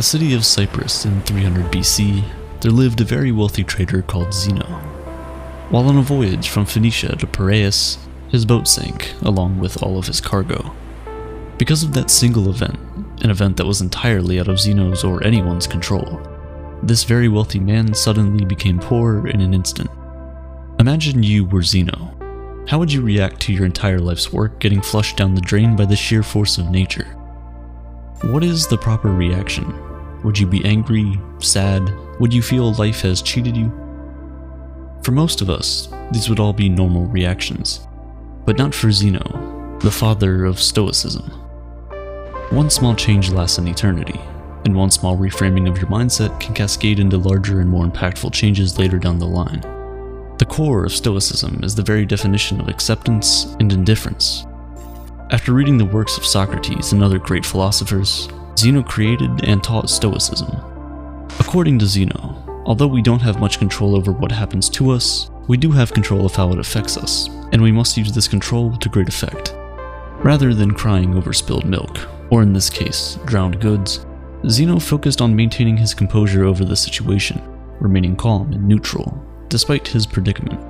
the city of Cyprus in 300 BC, there lived a very wealthy trader called Zeno. While on a voyage from Phoenicia to Piraeus, his boat sank, along with all of his cargo. Because of that single event, an event that was entirely out of Zeno's or anyone's control, this very wealthy man suddenly became poor in an instant. Imagine you were Zeno. How would you react to your entire life's work getting flushed down the drain by the sheer force of nature? What is the proper reaction? Would you be angry, sad? Would you feel life has cheated you? For most of us, these would all be normal reactions. But not for Zeno, the father of Stoicism. One small change lasts an eternity, and one small reframing of your mindset can cascade into larger and more impactful changes later down the line. The core of Stoicism is the very definition of acceptance and indifference. After reading the works of Socrates and other great philosophers, Zeno created and taught Stoicism. According to Zeno, although we don't have much control over what happens to us, we do have control of how it affects us, and we must use this control to great effect. Rather than crying over spilled milk, or in this case, drowned goods, Zeno focused on maintaining his composure over the situation, remaining calm and neutral, despite his predicament.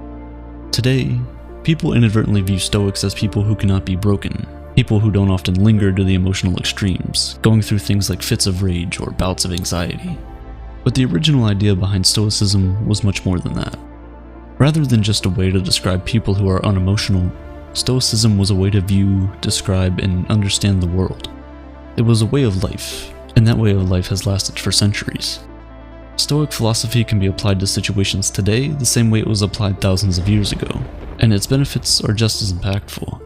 Today, people inadvertently view Stoics as people who cannot be broken, people who don't often linger to the emotional extremes, going through things like fits of rage or bouts of anxiety. But the original idea behind Stoicism was much more than that. Rather than just a way to describe people who are unemotional, Stoicism was a way to view, describe, and understand the world. It was a way of life, and that way of life has lasted for centuries. Stoic philosophy can be applied to situations today the same way it was applied thousands of years ago, and its benefits are just as impactful.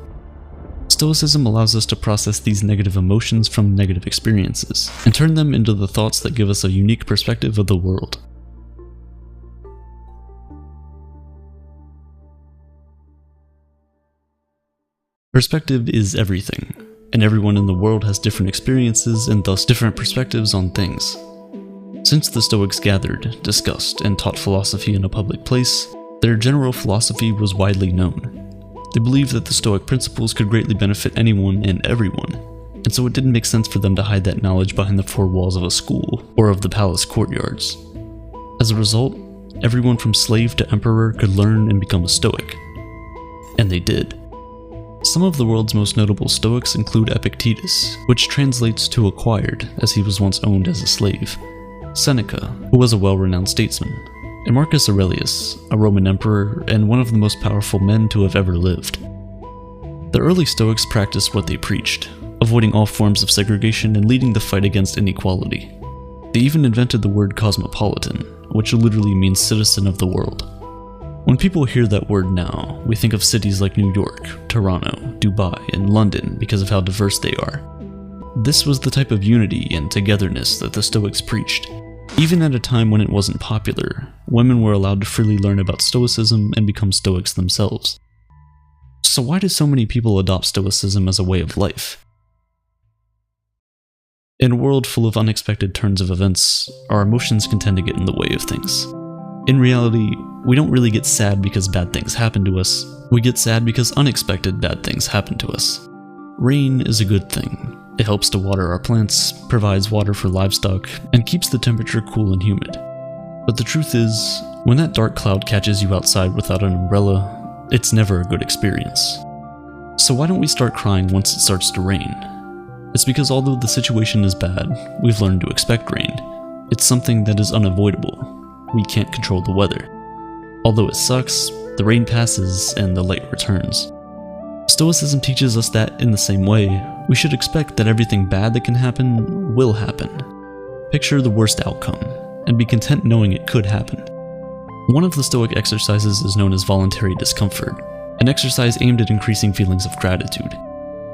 Stoicism allows us to process these negative emotions from negative experiences, and turn them into the thoughts that give us a unique perspective of the world. Perspective is everything, and everyone in the world has different experiences and thus different perspectives on things. Since the Stoics gathered, discussed, and taught philosophy in a public place, their general philosophy was widely known. They believed that the Stoic principles could greatly benefit anyone and everyone, and so it didn't make sense for them to hide that knowledge behind the four walls of a school or of the palace courtyards. As a result, everyone from slave to emperor could learn and become a Stoic. And they did. Some of the world's most notable Stoics include Epictetus, which translates to acquired, as he was once owned as a slave, Seneca, who was a well-renowned statesman, and Marcus Aurelius, a Roman emperor and one of the most powerful men to have ever lived. The early Stoics practiced what they preached, avoiding all forms of segregation and leading the fight against inequality. They even invented the word cosmopolitan, which literally means citizen of the world. When people hear that word now, we think of cities like New York, Toronto, Dubai, and London because of how diverse they are. This was the type of unity and togetherness that the Stoics preached. Even at a time when it wasn't popular, women were allowed to freely learn about Stoicism and become Stoics themselves. So why do so many people adopt Stoicism as a way of life? In a world full of unexpected turns of events, our emotions can tend to get in the way of things. In reality, we don't really get sad because bad things happen to us, we get sad because unexpected bad things happen to us. Rain is a good thing. It helps to water our plants, provides water for livestock, and keeps the temperature cool and humid. But the truth is, when that dark cloud catches you outside without an umbrella, it's never a good experience. So why don't we start crying once it starts to rain? It's because although the situation is bad, we've learned to expect rain. It's something that is unavoidable. We can't control the weather. Although it sucks, the rain passes and the light returns. Stoicism teaches us that, in the same way, we should expect that everything bad that can happen will happen. Picture the worst outcome, and be content knowing it could happen. One of the Stoic exercises is known as voluntary discomfort, an exercise aimed at increasing feelings of gratitude.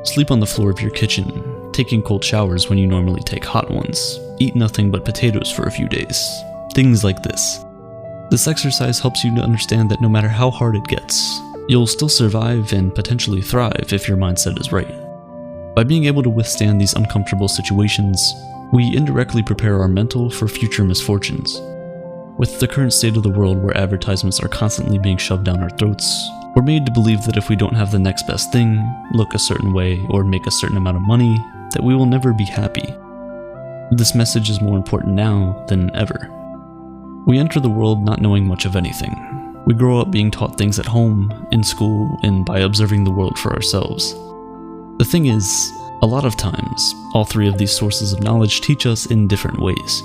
Sleep on the floor of your kitchen, taking cold showers when you normally take hot ones, eat nothing but potatoes for a few days, things like this. This exercise helps you to understand that no matter how hard it gets, you'll still survive and potentially thrive if your mindset is right. By being able to withstand these uncomfortable situations, we indirectly prepare our mental for future misfortunes. With the current state of the world where advertisements are constantly being shoved down our throats, we're made to believe that if we don't have the next best thing, look a certain way, or make a certain amount of money, that we will never be happy. This message is more important now than ever. We enter the world not knowing much of anything. We grow up being taught things at home, in school, and by observing the world for ourselves. The thing is, a lot of times, all three of these sources of knowledge teach us in different ways.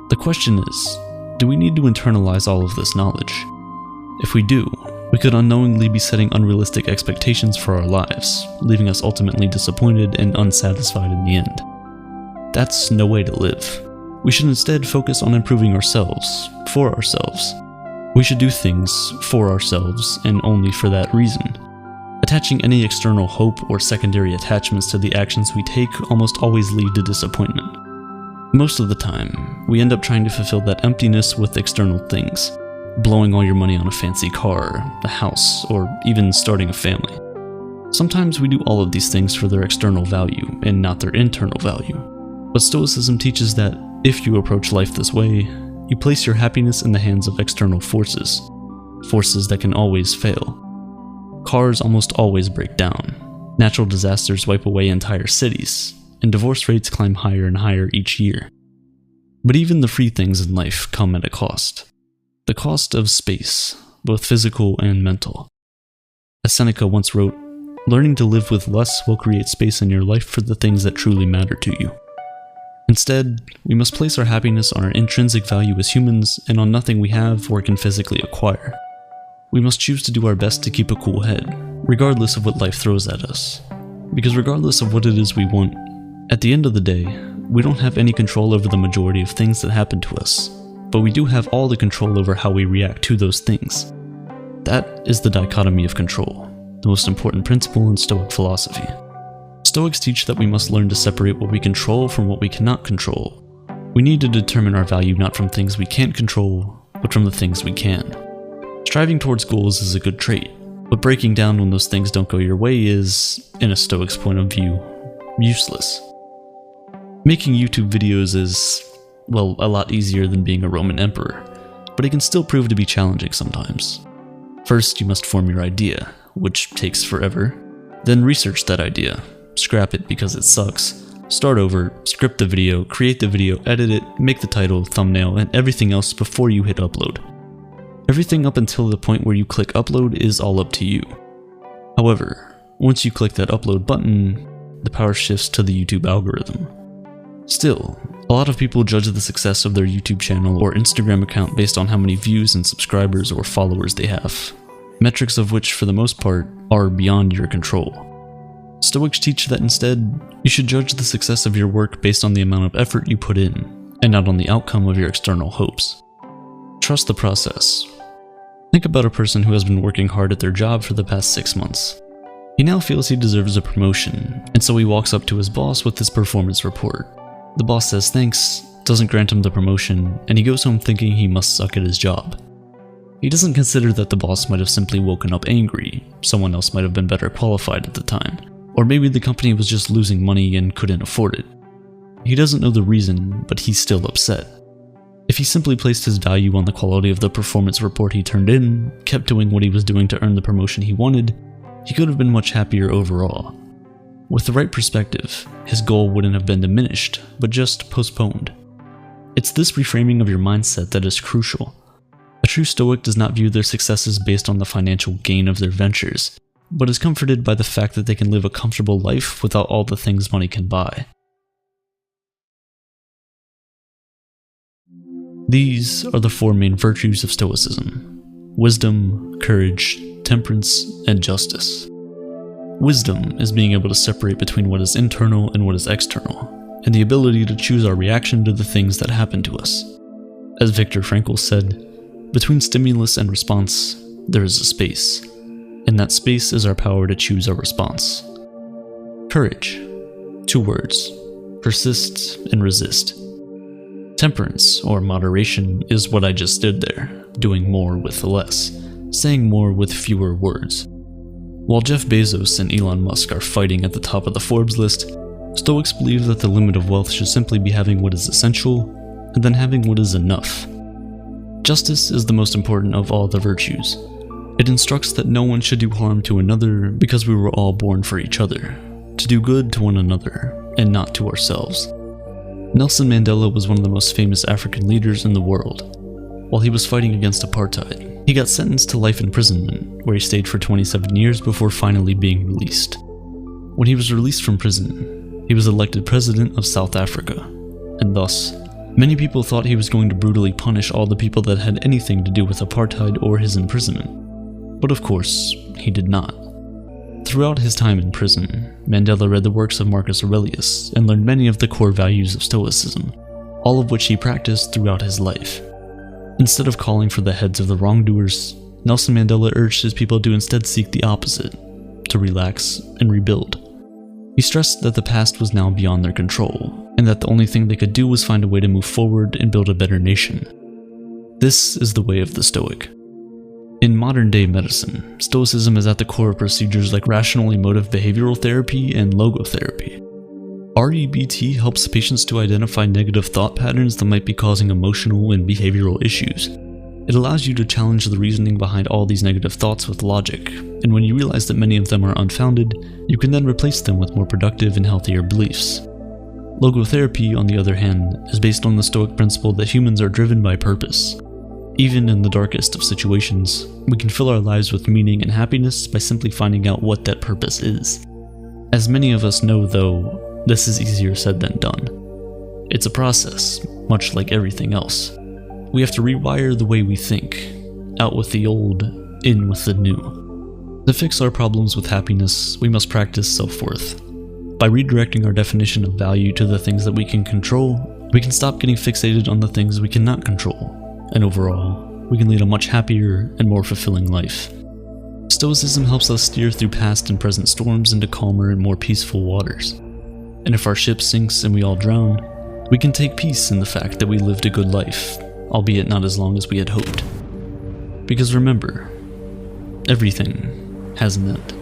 The question is, do we need to internalize all of this knowledge? If we do, we could unknowingly be setting unrealistic expectations for our lives, leaving us ultimately disappointed and unsatisfied in the end. That's no way to live. We should instead focus on improving ourselves, for ourselves. We should do things for ourselves and only for that reason. Attaching any external hope or secondary attachments to the actions we take almost always lead to disappointment. Most of the time, we end up trying to fulfill that emptiness with external things, blowing all your money on a fancy car, a house, or even starting a family. Sometimes we do all of these things for their external value and not their internal value. But Stoicism teaches that if you approach life this way, you place your happiness in the hands of external forces, forces that can always fail. Cars almost always break down, natural disasters wipe away entire cities, and divorce rates climb higher and higher each year. But even the free things in life come at a cost. The cost of space, both physical and mental. As Seneca once wrote, learning to live with less will create space in your life for the things that truly matter to you. Instead, we must place our happiness on our intrinsic value as humans and on nothing we have or can physically acquire. We must choose to do our best to keep a cool head, regardless of what life throws at us. Because regardless of what it is we want, at the end of the day, we don't have any control over the majority of things that happen to us, but we do have all the control over how we react to those things. That is the dichotomy of control, the most important principle in Stoic philosophy. Stoics teach that we must learn to separate what we control from what we cannot control. We need to determine our value not from things we can't control, but from the things we can. Striving towards goals is a good trait, but breaking down when those things don't go your way is, in a Stoic's point of view, useless. Making YouTube videos is, well, a lot easier than being a Roman emperor, but it can still prove to be challenging sometimes. First, you must form your idea, which takes forever. Then research that idea, scrap it because it sucks, start over, script the video, create the video, edit it, make the title, thumbnail, and everything else before you hit upload. Everything up until the point where you click upload is all up to you. However, once you click that upload button, the power shifts to the YouTube algorithm. Still, a lot of people judge the success of their YouTube channel or Instagram account based on how many views and subscribers or followers they have, metrics of which for the most part are beyond your control. Stoics teach that instead, you should judge the success of your work based on the amount of effort you put in, and not on the outcome of your external hopes. Trust the process. Think about a person who has been working hard at their job for the past 6 months. He now feels he deserves a promotion, and so he walks up to his boss with his performance report. The boss says thanks, doesn't grant him the promotion, and he goes home thinking he must suck at his job. He doesn't consider that the boss might have simply woken up angry, someone else might have been better qualified at the time, or maybe the company was just losing money and couldn't afford it. He doesn't know the reason, but he's still upset. If he simply placed his value on the quality of the performance report he turned in, kept doing what he was doing to earn the promotion he wanted, he could have been much happier overall. With the right perspective, his goal wouldn't have been diminished, but just postponed. It's this reframing of your mindset that is crucial. A true Stoic does not view their successes based on the financial gain of their ventures, but is comforted by the fact that they can live a comfortable life without all the things money can buy. These are the 4 main virtues of Stoicism: wisdom, courage, temperance, and justice. Wisdom is being able to separate between what is internal and what is external, and the ability to choose our reaction to the things that happen to us. As Viktor Frankl said, between stimulus and response, there is a space, and that space is our power to choose our response. Courage. 2 words: persist and resist. Temperance, or moderation, is what I just did there, doing more with less, saying more with fewer words. While Jeff Bezos and Elon Musk are fighting at the top of the Forbes list, Stoics believe that the limit of wealth should simply be having what is essential, and then having what is enough. Justice is the most important of all the virtues. It instructs that no one should do harm to another because we were all born for each other, to do good to one another, and not to ourselves. Nelson Mandela was one of the most famous African leaders in the world. While he was fighting against apartheid, he got sentenced to life imprisonment, where he stayed for 27 years before finally being released. When he was released from prison, he was elected president of South Africa, and thus, many people thought he was going to brutally punish all the people that had anything to do with apartheid or his imprisonment. But of course, he did not. Throughout his time in prison, Mandela read the works of Marcus Aurelius and learned many of the core values of Stoicism, all of which he practiced throughout his life. Instead of calling for the heads of the wrongdoers, Nelson Mandela urged his people to instead seek the opposite, to relax and rebuild. He stressed that the past was now beyond their control, and that the only thing they could do was find a way to move forward and build a better nation. This is the way of the Stoic. In modern-day medicine, Stoicism is at the core of procedures like rational emotive behavioral therapy and logotherapy. REBT helps patients to identify negative thought patterns that might be causing emotional and behavioral issues. It allows you to challenge the reasoning behind all these negative thoughts with logic, and when you realize that many of them are unfounded, you can then replace them with more productive and healthier beliefs. Logotherapy, on the other hand, is based on the Stoic principle that humans are driven by purpose. Even in the darkest of situations, we can fill our lives with meaning and happiness by simply finding out what that purpose is. As many of us know, though, this is easier said than done. It's a process, much like everything else. We have to rewire the way we think, out with the old, in with the new. To fix our problems with happiness, we must practice self-worth. By redirecting our definition of value to the things that we can control, we can stop getting fixated on the things we cannot control. And overall, we can lead a much happier and more fulfilling life. Stoicism helps us steer through past and present storms into calmer and more peaceful waters. And if our ship sinks and we all drown, we can take peace in the fact that we lived a good life, albeit not as long as we had hoped. Because remember, everything has an end.